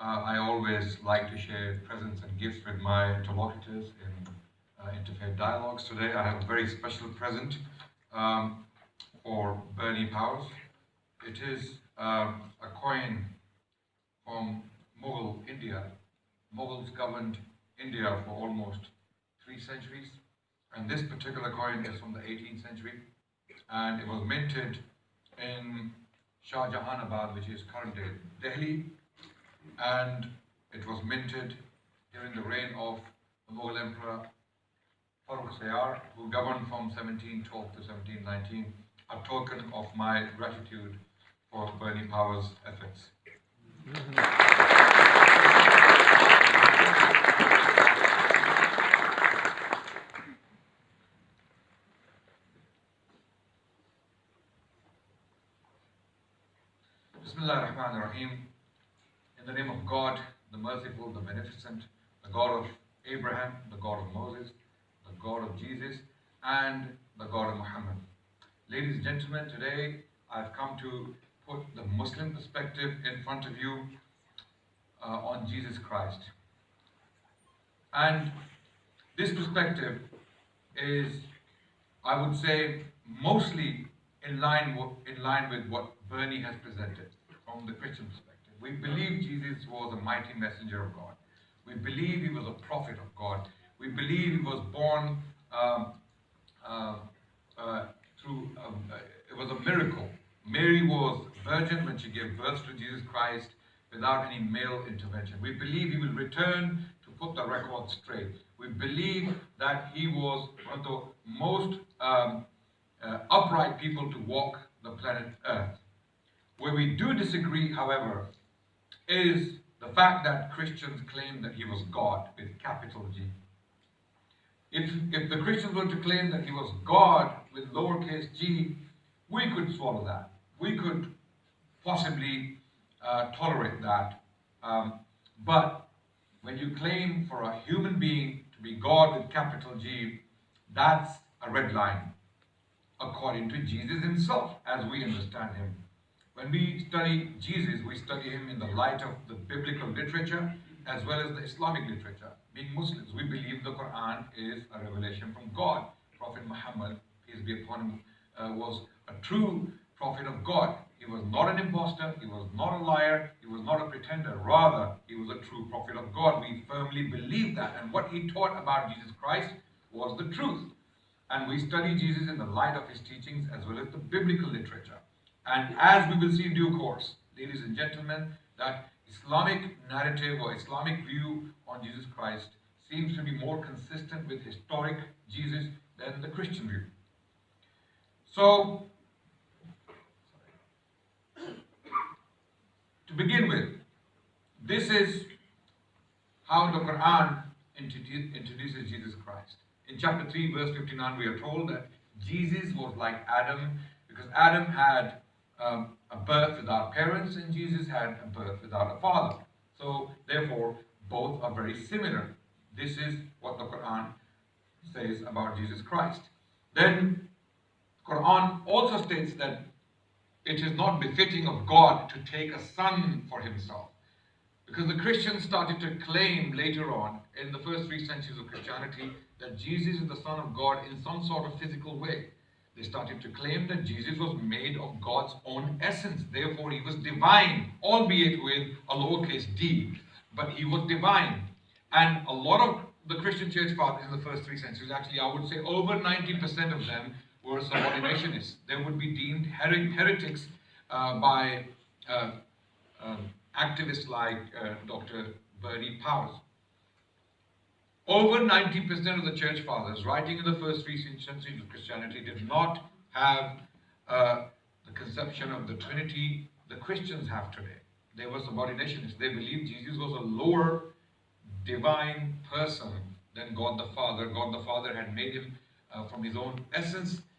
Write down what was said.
I always like to share presents and gifts with my interlocutors in interfaith dialogues. Today I have a very special present for Bernie Powers. It is a coin from Mughal India. Mughals governed India for almost 3 centuries, and this particular coin is from the 18th century, and it was minted in Shah Jahanabad, which is current day Delhi, and it was minted during the reign of the Mughal Emperor Farrukh Sayar, who governed from 1712 to 1719, a token of my gratitude for Bernie Powers' efforts. Bismillah ar-Rahman ar-Rahim. In the name of God, the merciful, the beneficent, the God of Abraham, the God of Moses, the God of Jesus, and the God of Muhammad. Ladies and gentlemen, today I've come to put the Muslim perspective in front of you on Jesus Christ. And this perspective is, I would say, mostly in line with what Bernie has presented from the Christian perspective. We believe Jesus was a mighty messenger of God. We believe he was a prophet of God. We believe he was born it was a miracle. Mary was virgin when she gave birth to Jesus Christ without any male intervention. We believe he will return to put the record straight. We believe that he was one of the most upright people to walk the planet Earth. Where we do disagree, however, is the fact that Christians claim that he was God with capital G. If the Christians were to claim that he was God with lowercase g, we could swallow that. We could possibly tolerate that. But when you claim for a human being to be God with capital G, that's a red line, according to Jesus himself, as we understand him. When we study Jesus, we study him in the light of the biblical literature as well as the Islamic literature. Being Muslims, we believe the Quran is a revelation from God. Prophet Muhammad, peace be upon him, was a true prophet of God. He was not an impostor, he was not a liar, he was not a pretender. Rather, he was a true prophet of God. We firmly believe that. And what he taught about Jesus Christ was the truth. And we study Jesus in the light of his teachings as well as the biblical literature. And as we will see in due course, ladies and gentlemen, that Islamic narrative or Islamic view on Jesus Christ seems to be more consistent with historic Jesus than the Christian view. So, to begin with, this is how the Quran introduces Jesus Christ. In chapter 3, verse 59, we are told that Jesus was like Adam, because Adam had a birth without parents and Jesus had a birth without a father. So therefore, both are very similar. This is what the Quran says about Jesus Christ. Then Quran also states that it is not befitting of God to take a son for himself. Because the Christians started to claim later on, in the first 3 centuries of Christianity, that Jesus is the Son of God in some sort of physical way. They started to claim that Jesus was made of God's own essence. Therefore, he was divine, albeit with a lowercase d. But he was divine. And a lot of the Christian church fathers in the first 3 centuries, actually, I would say over 90% of them were subordinationists. They would be deemed heretics by activists like Dr. Bernie Powers. Over 90% of the church fathers writing in the first 3 centuries of Christianity did not have the conception of the Trinity the Christians have today. They were subordinationists. They believed Jesus was a lower divine person than God the Father. God the Father had made him from his own essence,